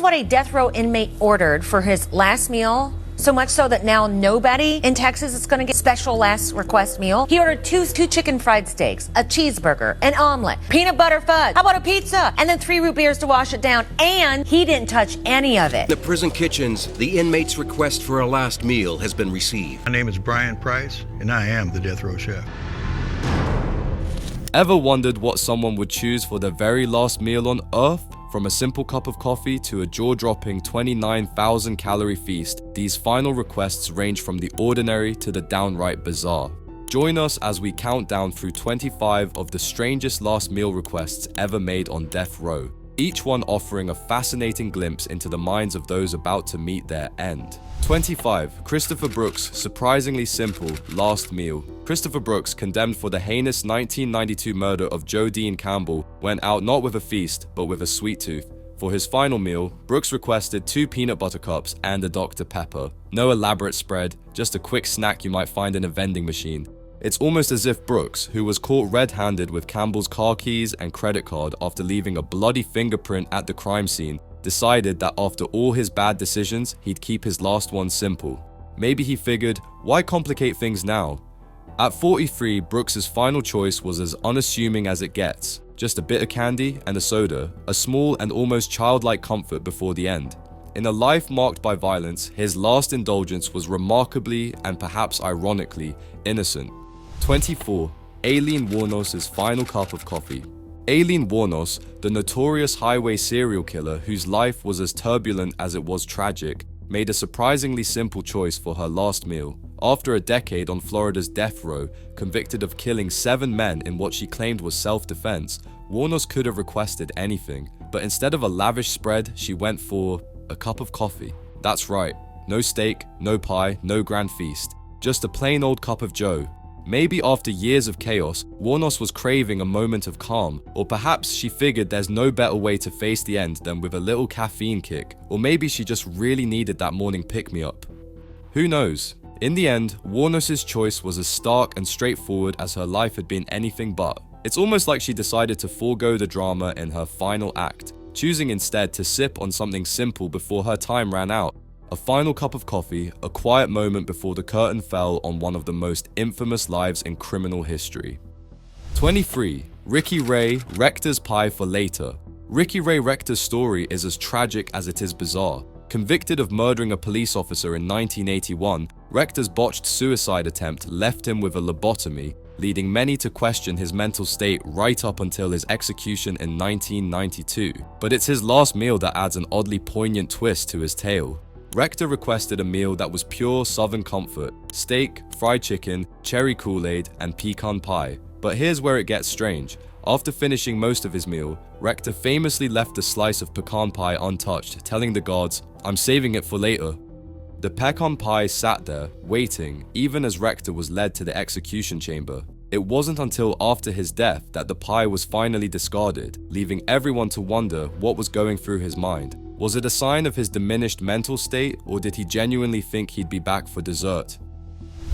is what a death row inmate ordered for his last meal. So much so that now nobody in Texas is going to get special last request meal. He ordered two chicken fried steaks, a cheeseburger, an omelet, peanut butter fudge. How about a pizza? And then 3 root beers to wash it down. And he didn't touch any of it. In the prison kitchens, the inmate's request for a last meal has been received. My name is Brian Price, and I am the death row chef. Ever wondered what someone would choose for their very last meal on Earth? From a simple cup of coffee to a jaw-dropping 29,000 calorie feast, these final requests range from the ordinary to the downright bizarre. Join us as we count down through 25 of the strangest last meal requests ever made on death row, each one offering a fascinating glimpse into the minds of those about to meet their end. 25. Christopher Brooks' surprisingly simple last meal. Christopher Brooks, condemned for the heinous 1992 murder of Joe Dean Campbell, went out not with a feast, but with a sweet tooth. For his final meal, Brooks requested 2 peanut butter cups and a Dr. Pepper. No elaborate spread, just a quick snack you might find in a vending machine. It's almost as if Brooks, who was caught red-handed with Campbell's car keys and credit card after leaving a bloody fingerprint at the crime scene, decided that after all his bad decisions, he'd keep his last one simple. Maybe he figured, why complicate things now? At 43, Brooks's final choice was as unassuming as it gets. Just a bit of candy and a soda, a small and almost childlike comfort before the end. In a life marked by violence, his last indulgence was remarkably and perhaps ironically innocent. 24. Aileen Wuornos' final cup of coffee. Aileen Wuornos, the notorious highway serial killer whose life was as turbulent as it was tragic, made a surprisingly simple choice for her last meal. After a decade on Florida's death row, convicted of killing 7 men in what she claimed was self-defense, Wuornos could have requested anything, but instead of a lavish spread, she went for a cup of coffee. That's right, no steak, no pie, no grand feast, just a plain old cup of joe. Maybe after years of chaos, Wuornos was craving a moment of calm, or perhaps she figured there's no better way to face the end than with a little caffeine kick, or maybe she just really needed that morning pick-me-up. Who knows? In the end, Wuornos' choice was as stark and straightforward as her life had been anything but. It's almost like she decided to forego the drama in her final act, choosing instead to sip on something simple before her time ran out. A final cup of coffee, a quiet moment before the curtain fell on one of the most infamous lives in criminal history. 23. Ricky Ray, Rector's pie for later. Ricky Ray Rector's story is as tragic as it is bizarre. Convicted of murdering a police officer in 1981, Rector's botched suicide attempt left him with a lobotomy, leading many to question his mental state right up until his execution in 1992. But it's his last meal that adds an oddly poignant twist to his tale. Rector requested a meal that was pure Southern comfort: steak, fried chicken, cherry Kool-Aid, and pecan pie. But here's where it gets strange. After finishing most of his meal, Rector famously left a slice of pecan pie untouched, telling the guards, "I'm saving it for later." The pecan pie sat there, waiting, even as Rector was led to the execution chamber. It wasn't until after his death that the pie was finally discarded, leaving everyone to wonder what was going through his mind. Was it a sign of his diminished mental state, or did he genuinely think he'd be back for dessert?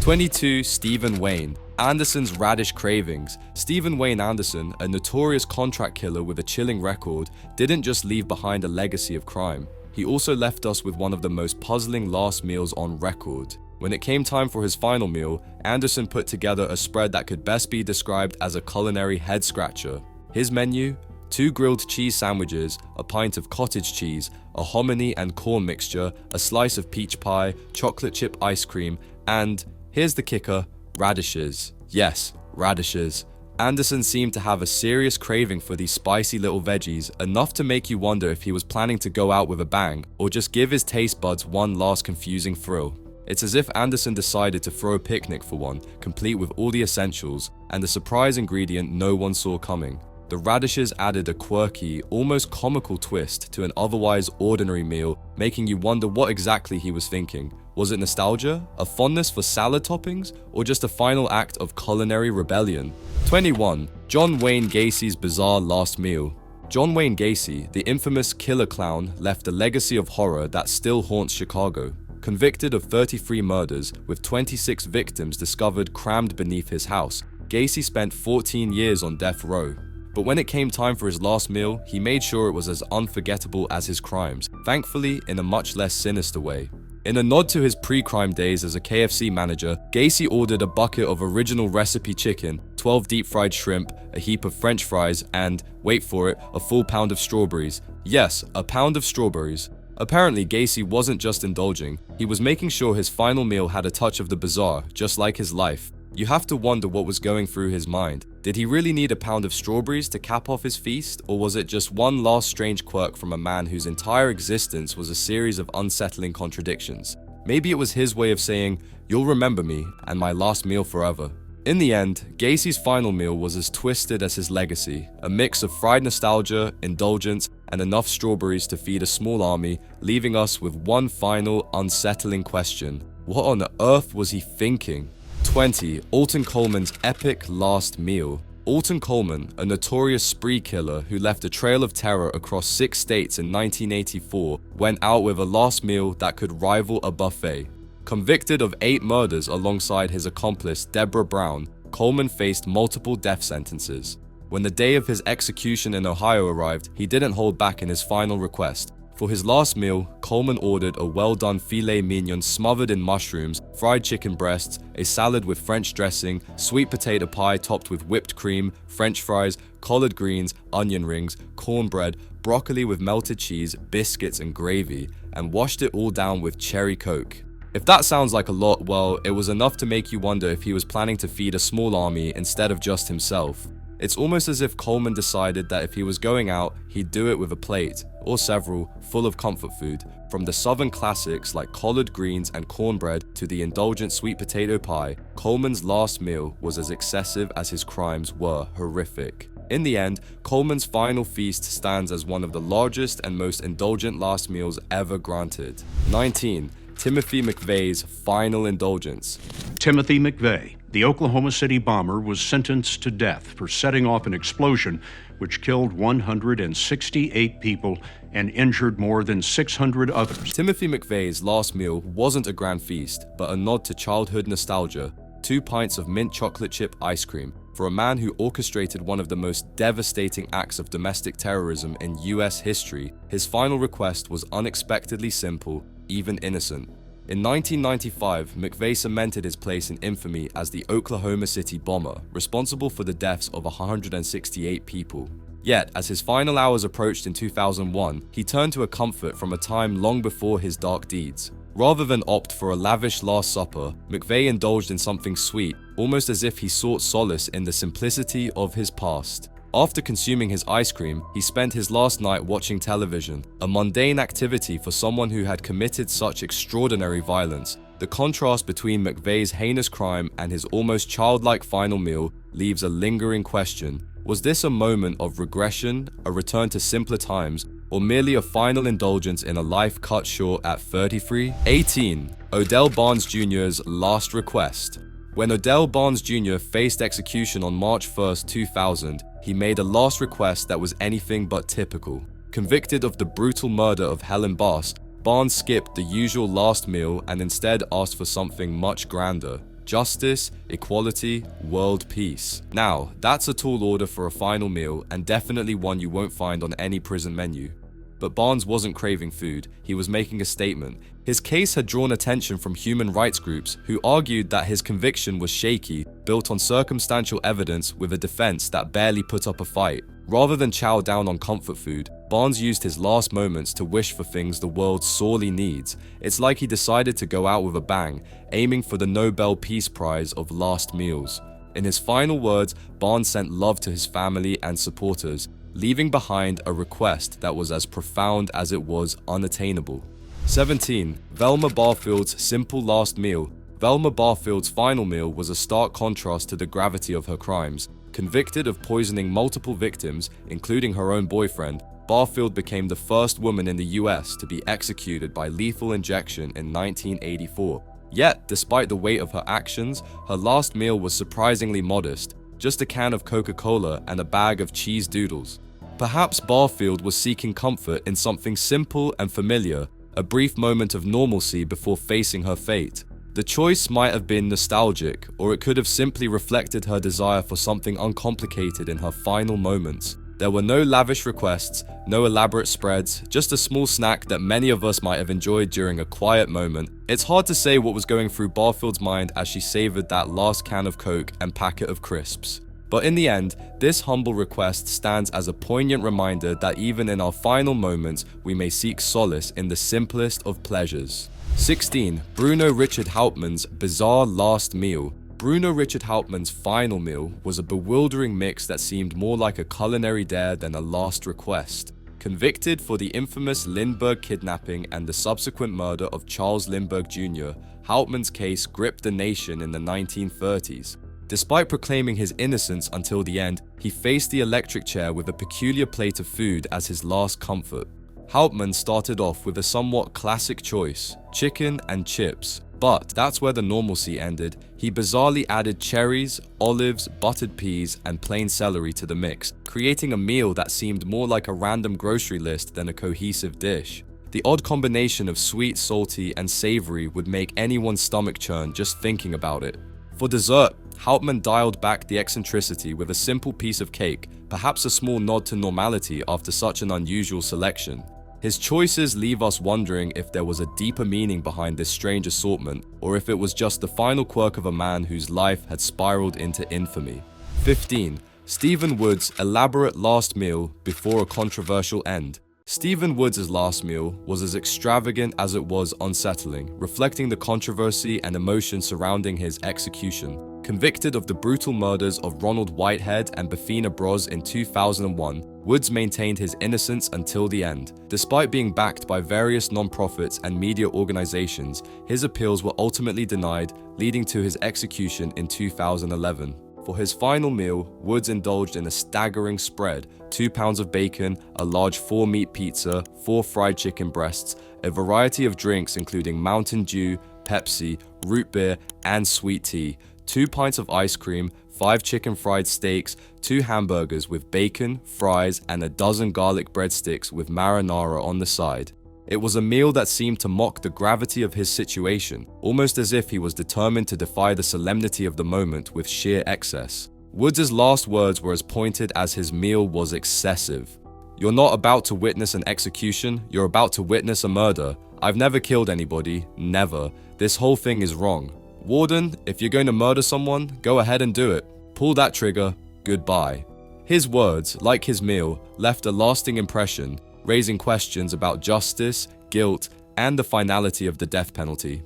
22. Stephen Wayne, Anderson's radish cravings. Stephen Wayne Anderson, a notorious contract killer with a chilling record, didn't just leave behind a legacy of crime. He also left us with one of the most puzzling last meals on record. When it came time for his final meal, Anderson put together a spread that could best be described as a culinary head-scratcher. His menu? 2 grilled cheese sandwiches, a pint of cottage cheese, a hominy and corn mixture, a slice of peach pie, chocolate chip ice cream, and, here's the kicker, radishes. Yes, radishes. Anderson seemed to have a serious craving for these spicy little veggies, enough to make you wonder if he was planning to go out with a bang, or just give his taste buds one last confusing thrill. It's as if Anderson decided to throw a picnic for one, complete with all the essentials, and a surprise ingredient no one saw coming. The radishes added a quirky, almost comical twist to an otherwise ordinary meal, making you wonder what exactly he was thinking. Was it nostalgia, a fondness for salad toppings, or just a final act of culinary rebellion? 21. John Wayne Gacy's bizarre last meal. John Wayne Gacy, the infamous killer clown, left a legacy of horror that still haunts Chicago. Convicted of 33 murders, with 26 victims discovered crammed beneath his house, Gacy spent 14 years on death row. But when it came time for his last meal, he made sure it was as unforgettable as his crimes, thankfully in a much less sinister way. In a nod to his pre-crime days as a KFC manager, Gacy ordered a bucket of original recipe chicken, 12 deep-fried shrimp, a heap of French fries, and, wait for it, a full pound of strawberries. Yes, a pound of strawberries. Apparently, Gacy wasn't just indulging, he was making sure his final meal had a touch of the bizarre, just like his life. You have to wonder what was going through his mind. Did he really need a pound of strawberries to cap off his feast, or was it just one last strange quirk from a man whose entire existence was a series of unsettling contradictions? Maybe it was his way of saying, "You'll remember me, and my last meal forever." In the end, Gacy's final meal was as twisted as his legacy, a mix of fried nostalgia, indulgence, and enough strawberries to feed a small army, leaving us with one final, unsettling question. What on earth was he thinking? 20. Alton Coleman's epic last meal. Alton Coleman, a notorious spree killer who left a trail of terror across 6 states in 1984, went out with a last meal that could rival a buffet. Convicted of 8 murders alongside his accomplice Deborah Brown, Coleman faced multiple death sentences. When the day of his execution in Ohio arrived, he didn't hold back in his final request. For his last meal, Coleman ordered a well-done filet mignon smothered in mushrooms, fried chicken breasts, a salad with French dressing, sweet potato pie topped with whipped cream, French fries, collard greens, onion rings, cornbread, broccoli with melted cheese, biscuits and gravy, and washed it all down with cherry coke. If that sounds like a lot, well, it was enough to make you wonder if he was planning to feed a small army instead of just himself. It's almost as if Coleman decided that if he was going out, he'd do it with a plate, or several, full of comfort food, from the southern classics like collard greens and cornbread to the indulgent sweet potato pie. Coleman's last meal was as excessive as his crimes were horrific. In the end, Coleman's final feast stands as one of the largest and most indulgent last meals ever granted. 19. Timothy McVeigh's final indulgence. Timothy McVeigh, the Oklahoma City bomber, was sentenced to death for setting off an explosion which killed 168 people and injured more than 600 others. Timothy McVeigh's last meal wasn't a grand feast, but a nod to childhood nostalgia. 2 pints of mint chocolate chip ice cream. For a man who orchestrated one of the most devastating acts of domestic terrorism in US history, his final request was unexpectedly simple, even innocent. In 1995, McVeigh cemented his place in infamy as the Oklahoma City bomber, responsible for the deaths of 168 people. Yet, as his final hours approached in 2001, he turned to a comfort from a time long before his dark deeds. Rather than opt for a lavish Last Supper, McVeigh indulged in something sweet, almost as if he sought solace in the simplicity of his past. After consuming his ice cream, he spent his last night watching television, a mundane activity for someone who had committed such extraordinary violence. The contrast between McVeigh's heinous crime and his almost childlike final meal leaves a lingering question. Was this a moment of regression, a return to simpler times, or merely a final indulgence in a life cut short at 33? 18. Odell Barnes Jr.'s last request. When Odell Barnes Jr. faced execution on March 1, 2000, he made a last request that was anything but typical. Convicted of the brutal murder of Helen Bass, Barnes skipped the usual last meal and instead asked for something much grander: justice, equality, world peace. Now, that's a tall order for a final meal, and definitely one you won't find on any prison menu. But Barnes wasn't craving food, he was making a statement. His case had drawn attention from human rights groups who argued that his conviction was shaky, built on circumstantial evidence with a defense that barely put up a fight. Rather than chow down on comfort food, Barnes used his last moments to wish for things the world sorely needs. It's like he decided to go out with a bang, aiming for the Nobel Peace Prize of last meals. In his final words, Barnes sent love to his family and supporters, leaving behind a request that was as profound as it was unattainable. 17. Velma Barfield's simple last meal. Velma Barfield's final meal was a stark contrast to the gravity of her crimes. Convicted of poisoning multiple victims, including her own boyfriend, Barfield became the first woman in the US to be executed by lethal injection in 1984. Yet, despite the weight of her actions, her last meal was surprisingly modest, just a can of Coca-Cola and a bag of cheese doodles. Perhaps Barfield was seeking comfort in something simple and familiar, a brief moment of normalcy before facing her fate. The choice might have been nostalgic, or it could have simply reflected her desire for something uncomplicated in her final moments. There were no lavish requests, no elaborate spreads, just a small snack that many of us might have enjoyed during a quiet moment. It's hard to say what was going through Barfield's mind as she savored that last can of Coke and packet of crisps. But in the end, this humble request stands as a poignant reminder that even in our final moments, we may seek solace in the simplest of pleasures. 16. Bruno Richard Hauptmann's bizarre last meal. Bruno Richard Hauptmann's final meal was a bewildering mix that seemed more like a culinary dare than a last request. Convicted for the infamous Lindbergh kidnapping and the subsequent murder of Charles Lindbergh Jr., Hauptmann's case gripped the nation in the 1930s. Despite proclaiming his innocence until the end, he faced the electric chair with a peculiar plate of food as his last comfort. Hauptmann started off with a somewhat classic choice, chicken and chips. But that's where the normalcy ended. He bizarrely added cherries, olives, buttered peas, and plain celery to the mix, creating a meal that seemed more like a random grocery list than a cohesive dish. The odd combination of sweet, salty, and savory would make anyone's stomach churn just thinking about it. For dessert, Hauptmann dialed back the eccentricity with a simple piece of cake, perhaps a small nod to normality after such an unusual selection. His choices leave us wondering if there was a deeper meaning behind this strange assortment, or if it was just the final quirk of a man whose life had spiraled into infamy. 15. Stephen Wood's elaborate last meal before a controversial end. Stephen Woods' last meal was as extravagant as it was unsettling, reflecting the controversy and emotion surrounding his execution. Convicted of the brutal murders of Ronald Whitehead and Bafina Bros in 2001, Woods maintained his innocence until the end. Despite being backed by various non-profits and media organizations, his appeals were ultimately denied, leading to his execution in 2011. For his final meal, Woods indulged in a staggering spread: 2 pounds of bacon, a large 4-meat pizza, 4 fried chicken breasts, a variety of drinks including Mountain Dew, Pepsi, root beer, and sweet tea, 2 pints of ice cream, 5 chicken fried steaks, 2 hamburgers with bacon, fries, and a dozen garlic breadsticks with marinara on the side. It was a meal that seemed to mock the gravity of his situation, almost as if he was determined to defy the solemnity of the moment with sheer excess. Woods' last words were as pointed as his meal was excessive. "You're not about to witness an execution, you're about to witness a murder. I've never killed anybody, never. This whole thing is wrong. Warden, if you're going to murder someone, go ahead and do it. Pull that trigger, goodbye." His words, like his meal, left a lasting impression, raising questions about justice, guilt, and the finality of the death penalty.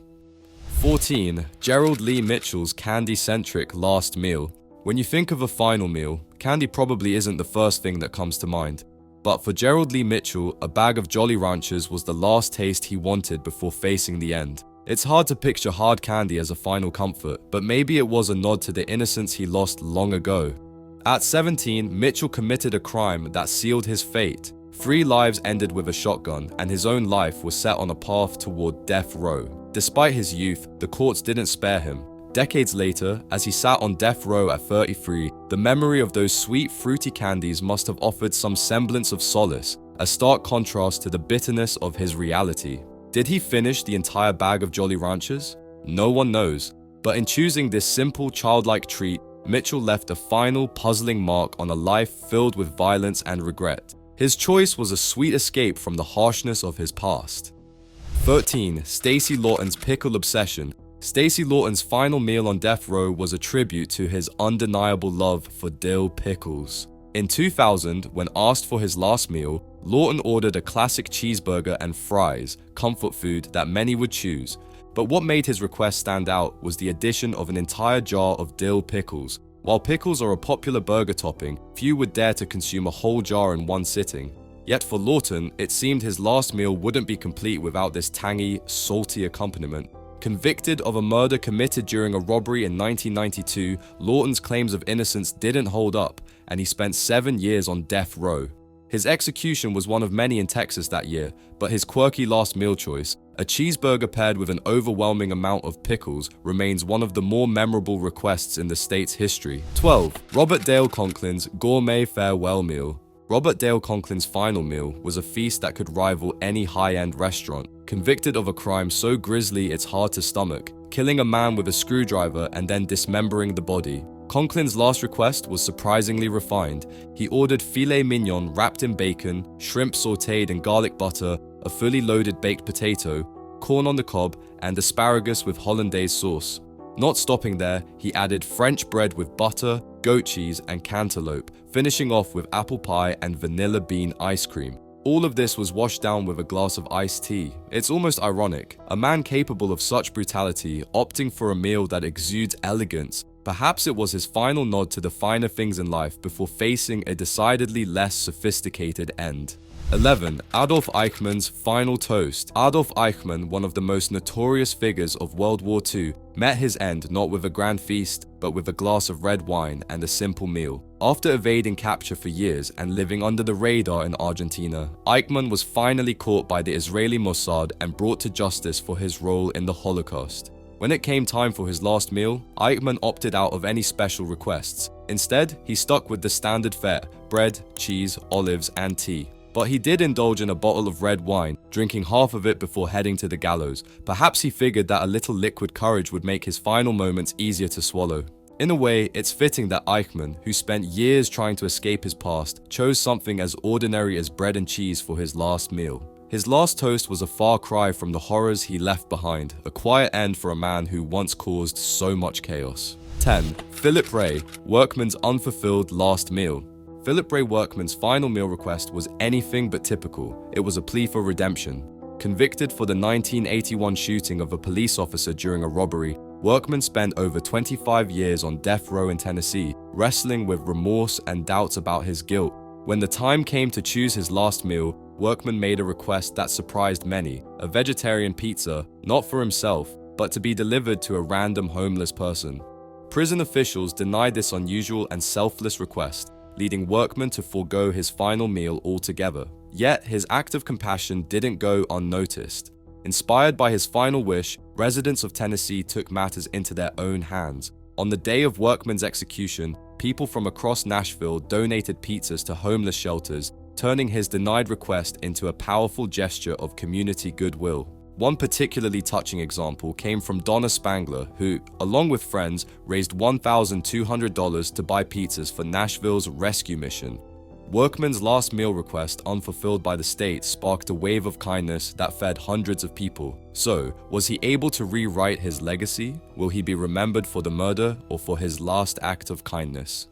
14. Gerald Lee Mitchell's candy-centric last meal. When you think of a final meal, candy probably isn't the first thing that comes to mind. But for Gerald Lee Mitchell, a bag of Jolly Ranchers was the last taste he wanted before facing the end. It's hard to picture hard candy as a final comfort, but maybe it was a nod to the innocence he lost long ago. At 17, Mitchell committed a crime that sealed his fate. 3 lives ended with a shotgun, and his own life was set on a path toward death row. Despite his youth, the courts didn't spare him. Decades later, as he sat on death row at 33, the memory of those sweet, fruity candies must have offered some semblance of solace, a stark contrast to the bitterness of his reality. Did he finish the entire bag of Jolly Ranchers? No one knows. But in choosing this simple, childlike treat, Mitchell left a final, puzzling mark on a life filled with violence and regret. His choice was a sweet escape from the harshness of his past. 13. Stacy Lawton's pickle obsession. Stacy Lawton's final meal on death row was a tribute to his undeniable love for dill pickles. In 2000, when asked for his last meal, Lawton ordered a classic cheeseburger and fries, comfort food that many would choose. But what made his request stand out was the addition of an entire jar of dill pickles. While pickles are a popular burger topping, few would dare to consume a whole jar in one sitting. Yet for Lawton, it seemed his last meal wouldn't be complete without this tangy, salty accompaniment. Convicted of a murder committed during a robbery in 1992, Lawton's claims of innocence didn't hold up, and he spent 7 years on death row. His execution was one of many in Texas that year, but his quirky last meal choice, a cheeseburger paired with an overwhelming amount of pickles, remains one of the more memorable requests in the state's history. 12. Robert Dale Conklin's gourmet farewell meal. Robert Dale Conklin's final meal was a feast that could rival any high-end restaurant. Convicted of a crime so grisly it's hard to stomach, killing a man with a screwdriver and then dismembering the body. Conklin's last request was surprisingly refined. He ordered filet mignon wrapped in bacon, shrimp sautéed in garlic butter, a fully loaded baked potato, corn on the cob, and asparagus with hollandaise sauce. Not stopping there, he added French bread with butter, goat cheese, and cantaloupe, finishing off with apple pie and vanilla bean ice cream. All of this was washed down with a glass of iced tea. It's almost ironic. A man capable of such brutality opting for a meal that exudes elegance. Perhaps it was his final nod to the finer things in life before facing a decidedly less sophisticated end. 11. Adolf Eichmann's final toast. Adolf Eichmann, one of the most notorious figures of World War II, met his end not with a grand feast, but with a glass of red wine and a simple meal. After evading capture for years and living under the radar in Argentina, Eichmann was finally caught by the Israeli Mossad and brought to justice for his role in the Holocaust. When it came time for his last meal, Eichmann opted out of any special requests. Instead, he stuck with the standard fare: bread, cheese, olives, and tea. But he did indulge in a bottle of red wine, drinking half of it before heading to the gallows. Perhaps he figured that a little liquid courage would make his final moments easier to swallow. In a way, it's fitting that Eichmann, who spent years trying to escape his past, chose something as ordinary as bread and cheese for his last meal. His last toast was a far cry from the horrors he left behind, a quiet end for a man who once caused so much chaos. 10. Philip Ray, Workman's unfulfilled last meal. Philip Ray Workman's final meal request was anything but typical. It was a plea for redemption. Convicted for the 1981 shooting of a police officer during a robbery, Workman spent over 25 years on death row in Tennessee, wrestling with remorse and doubts about his guilt. When the time came to choose his last meal, Workman made a request that surprised many: a vegetarian pizza, not for himself, but to be delivered to a random homeless person. Prison officials denied this unusual and selfless request, leading Workman to forego his final meal altogether. Yet, his act of compassion didn't go unnoticed. Inspired by his final wish, residents of Tennessee took matters into their own hands. On the day of Workman's execution, people from across Nashville donated pizzas to homeless shelters, turning his denied request into a powerful gesture of community goodwill. One particularly touching example came from Donna Spangler, who, along with friends, raised $1,200 to buy pizzas for Nashville's rescue mission. Workman's last meal request, unfulfilled by the state, sparked a wave of kindness that fed hundreds of people. So, was he able to rewrite his legacy? Will he be remembered for the murder or for his last act of kindness?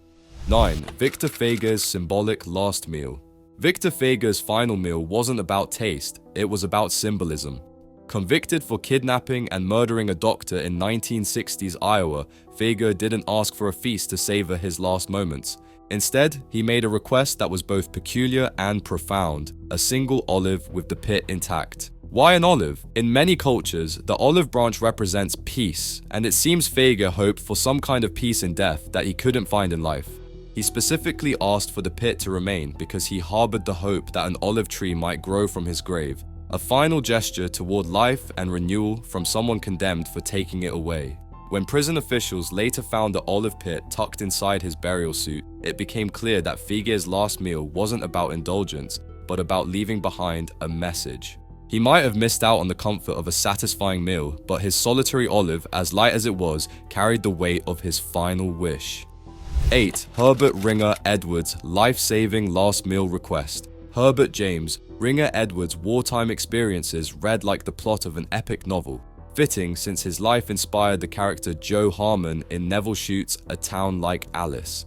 9. Victor Fager's symbolic last meal. Victor Fager's final meal wasn't about taste, it was about symbolism. Convicted for kidnapping and murdering a doctor in 1960s Iowa, Fager didn't ask for a feast to savor his last moments. Instead, he made a request that was both peculiar and profound: a single olive with the pit intact. Why an olive? In many cultures, the olive branch represents peace, and it seems Fager hoped for some kind of peace in death that he couldn't find in life. He specifically asked for the pit to remain because he harbored the hope that an olive tree might grow from his grave, a final gesture toward life and renewal from someone condemned for taking it away. When prison officials later found the olive pit tucked inside his burial suit, it became clear that Fager's last meal wasn't about indulgence, but about leaving behind a message. He might have missed out on the comfort of a satisfying meal, but his solitary olive, as light as it was, carried the weight of his final wish. 8. Herbert Ringer Edwards' life-saving last meal request. Herbert James, Ringer Edwards' wartime experiences read like the plot of an epic novel. Fitting, since his life inspired the character Joe Harmon in Neville Shute's A Town Like Alice.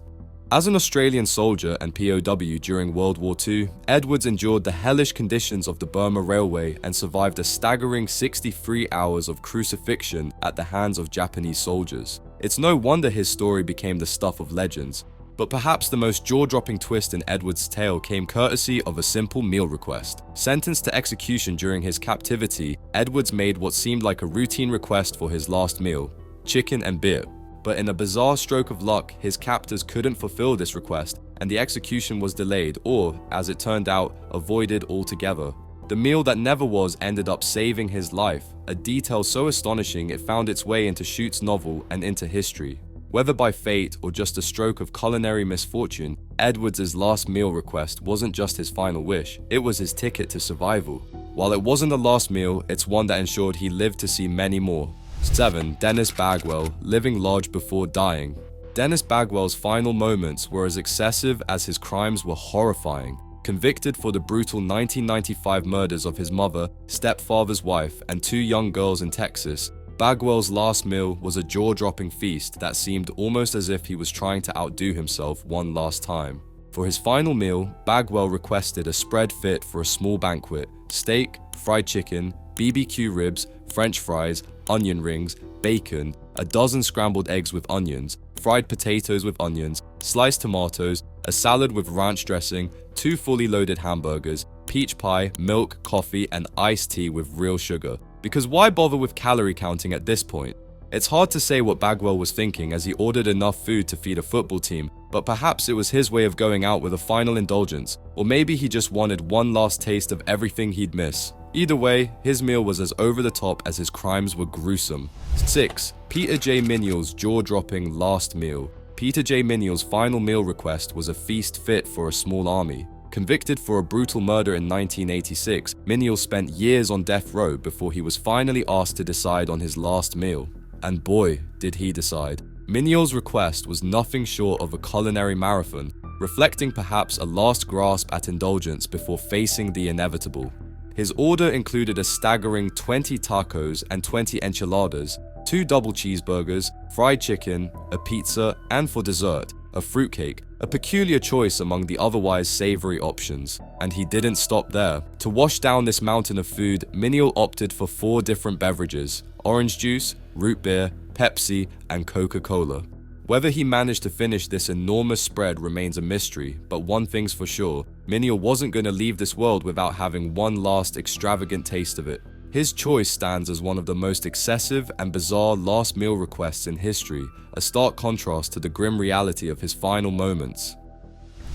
As an Australian soldier and POW during World War II, Edwards endured the hellish conditions of the Burma Railway and survived a staggering 63 hours of crucifixion at the hands of Japanese soldiers. It's no wonder his story became the stuff of legends. But perhaps the most jaw-dropping twist in Edwards' tale came courtesy of a simple meal request. Sentenced to execution during his captivity, Edwards made what seemed like a routine request for his last meal: chicken and beer. But in a bizarre stroke of luck, his captors couldn't fulfill this request, and the execution was delayed or, as it turned out, avoided altogether. The meal that never was ended up saving his life, a detail so astonishing it found its way into Shute's novel and into history. Whether by fate or just a stroke of culinary misfortune, Edwards' last meal request wasn't just his final wish, it was his ticket to survival. While it wasn't the last meal, it's one that ensured he lived to see many more. 7. Dennis Bagwell, living large before dying. Dennis Bagwell's final moments were as excessive as his crimes were horrifying. Convicted for the brutal 1995 murders of his mother, stepfather's wife, and 2 young girls in Texas, Bagwell's last meal was a jaw-dropping feast that seemed almost as if he was trying to outdo himself one last time. For his final meal, Bagwell requested a spread fit for a small banquet: steak, fried chicken, BBQ ribs, French fries, onion rings, bacon, a dozen scrambled eggs with onions, fried potatoes with onions, sliced tomatoes, a salad with ranch dressing, 2 fully loaded hamburgers, peach pie, milk, coffee, and iced tea with real sugar. Because why bother with calorie counting at this point? It's hard to say what Bagwell was thinking as he ordered enough food to feed a football team, but perhaps it was his way of going out with a final indulgence, or maybe he just wanted one last taste of everything he'd miss. Either way, his meal was as over the top as his crimes were gruesome. 6. Peter J. Minial's jaw-dropping last meal. Peter J. Minial's final meal request was a feast fit for a small army. Convicted for a brutal murder in 1986, Minial spent years on death row before he was finally asked to decide on his last meal. And boy, did he decide. Minial's request was nothing short of a culinary marathon, reflecting perhaps a last grasp at indulgence before facing the inevitable. His order included a staggering 20 tacos and 20 enchiladas, 2 double cheeseburgers, fried chicken, a pizza, and for dessert, a fruitcake, a peculiar choice among the otherwise savory options. And he didn't stop there. To wash down this mountain of food, Minial opted for 4 different beverages: orange juice, root beer, Pepsi, and Coca-Cola. Whether he managed to finish this enormous spread remains a mystery, but one thing's for sure: Minial wasn't going to leave this world without having one last extravagant taste of it. His choice stands as one of the most excessive and bizarre last meal requests in history, a stark contrast to the grim reality of his final moments.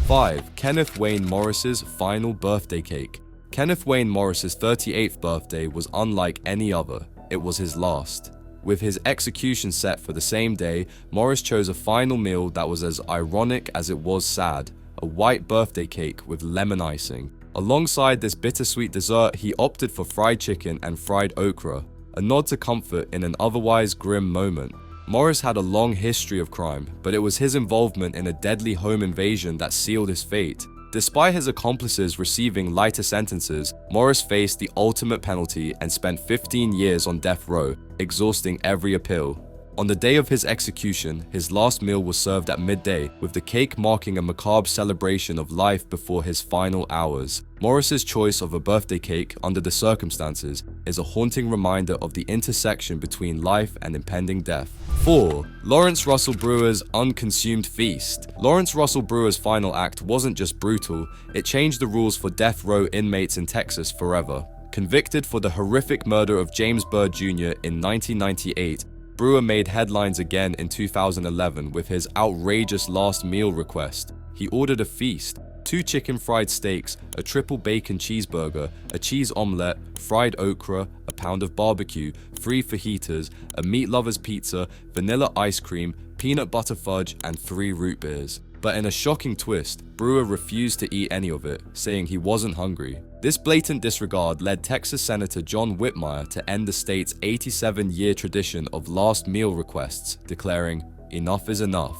5. Kenneth Wayne Morris's final birthday cake. Kenneth Wayne Morris's 38th birthday was unlike any other. It was his last. With his execution set for the same day, Morris chose a final meal that was as ironic as it was sad: a white birthday cake with lemon icing. Alongside this bittersweet dessert, he opted for fried chicken and fried okra, a nod to comfort in an otherwise grim moment. Morris had a long history of crime, but it was his involvement in a deadly home invasion that sealed his fate. Despite his accomplices receiving lighter sentences, Morris faced the ultimate penalty and spent 15 years on death row, exhausting every appeal. On the day of his execution, his last meal was served at midday, with the cake marking a macabre celebration of life before his final hours. Morris's choice of a birthday cake, under the circumstances, is a haunting reminder of the intersection between life and impending death. 4. Lawrence Russell Brewer's unconsumed feast. Lawrence Russell Brewer's final act wasn't just brutal, it changed the rules for death row inmates in Texas forever. Convicted for the horrific murder of James Byrd Jr. in 1998, Brewer made headlines again in 2011 with his outrageous last meal request. He ordered a feast: 2 chicken fried steaks, a triple bacon cheeseburger, a cheese omelette, fried okra, a pound of barbecue, 3 fajitas, a meat lover's pizza, vanilla ice cream, peanut butter fudge, and 3 root beers. But in a shocking twist, Brewer refused to eat any of it, saying he wasn't hungry. This blatant disregard led Texas Senator John Whitmire to end the state's 87-year tradition of last meal requests, declaring, "Enough is enough."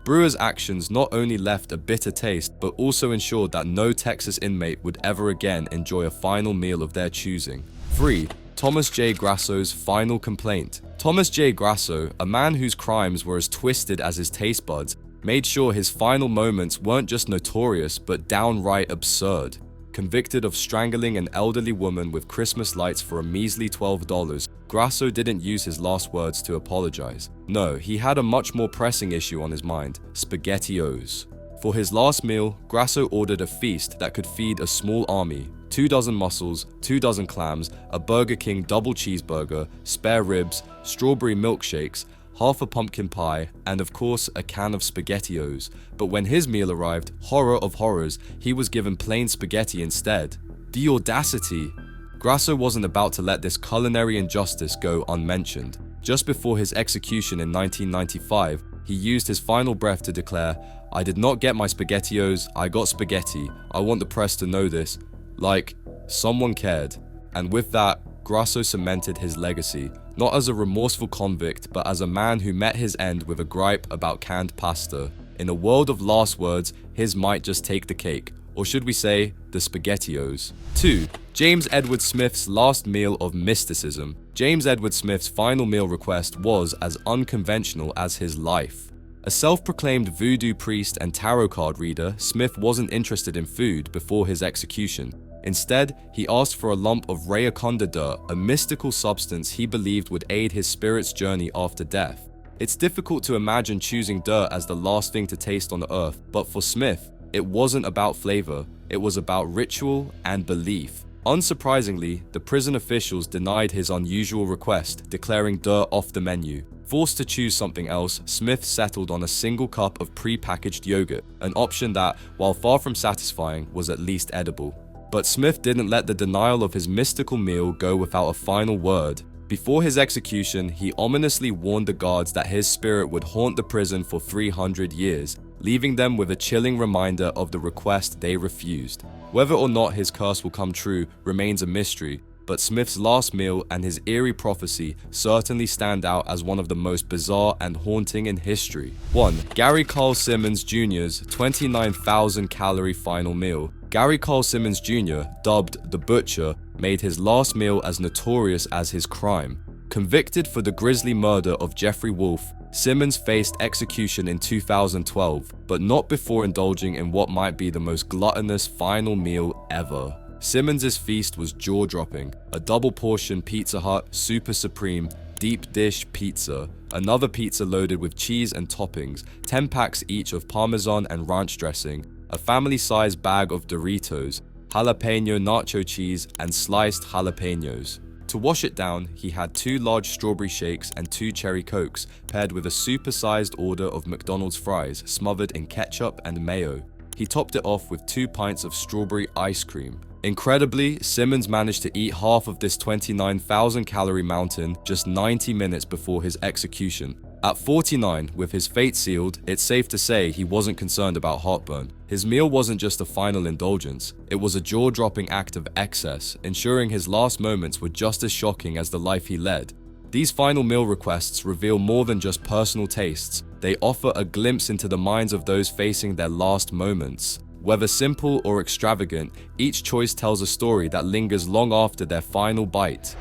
Brewer's actions not only left a bitter taste, but also ensured that no Texas inmate would ever again enjoy a final meal of their choosing. 3. Thomas J. Grasso's final complaint. Thomas J. Grasso, a man whose crimes were as twisted as his taste buds, made sure his final moments weren't just notorious, but downright absurd. Convicted of strangling an elderly woman with Christmas lights for a measly $12, Grasso didn't use his last words to apologize. No, he had a much more pressing issue on his mind: SpaghettiOs. For his last meal, Grasso ordered a feast that could feed a small army: 2 dozen mussels, 2 dozen clams, a Burger King double cheeseburger, spare ribs, strawberry milkshakes, half a pumpkin pie, and of course a can of SpaghettiOs. But when his meal arrived, horror of horrors, he was given plain spaghetti instead. The audacity! Grasso wasn't about to let this culinary injustice go unmentioned. Just before his execution in 1995, he used his final breath to declare, "I did not get my SpaghettiOs, I got spaghetti. I want the press to know this." Like, someone cared. And with that, Grasso cemented his legacy, not as a remorseful convict, but as a man who met his end with a gripe about canned pasta. In a world of last words, his might just take the cake, or should we say, the SpaghettiOs. 2. James Edward Smith's last meal of mysticism. James Edward Smith's final meal request was as unconventional as his life. A self-proclaimed voodoo priest and tarot card reader, Smith wasn't interested in food before his execution. Instead, he asked for a lump of Rayaconda dirt, a mystical substance he believed would aid his spirit's journey after death. It's difficult to imagine choosing dirt as the last thing to taste on earth, but for Smith, it wasn't about flavor, it was about ritual and belief. Unsurprisingly, the prison officials denied his unusual request, declaring dirt off the menu. Forced to choose something else, Smith settled on a single cup of pre-packaged yogurt, an option that, while far from satisfying, was at least edible. But Smith didn't let the denial of his mystical meal go without a final word. Before his execution, he ominously warned the guards that his spirit would haunt the prison for 300 years, leaving them with a chilling reminder of the request they refused. Whether or not his curse will come true remains a mystery, but Smith's last meal and his eerie prophecy certainly stand out as one of the most bizarre and haunting in history. 1. Gary Carl Simmons Jr.'s 29,000-calorie final meal. Gary Carl Simmons Jr., dubbed the Butcher, made his last meal as notorious as his crime. Convicted for the grisly murder of Jeffrey Wolf, Simmons faced execution in 2012, but not before indulging in what might be the most gluttonous final meal ever. Simmons' feast was jaw-dropping: a double-portion Pizza Hut Super Supreme deep dish pizza, another pizza loaded with cheese and toppings, 10 packs each of Parmesan and ranch dressing, a family-sized bag of Doritos, jalapeno nacho cheese, and sliced jalapenos. To wash it down, he had 2 large strawberry shakes and 2 cherry cokes, paired with a super-sized order of McDonald's fries smothered in ketchup and mayo. He topped it off with 2 pints of strawberry ice cream. Incredibly, Simmons managed to eat half of this 29,000-calorie mountain just 90 minutes before his execution. At 49, with his fate sealed, it's safe to say he wasn't concerned about heartburn. His meal wasn't just a final indulgence, it was a jaw-dropping act of excess, ensuring his last moments were just as shocking as the life he led. These final meal requests reveal more than just personal tastes, they offer a glimpse into the minds of those facing their last moments. Whether simple or extravagant, each choice tells a story that lingers long after their final bite.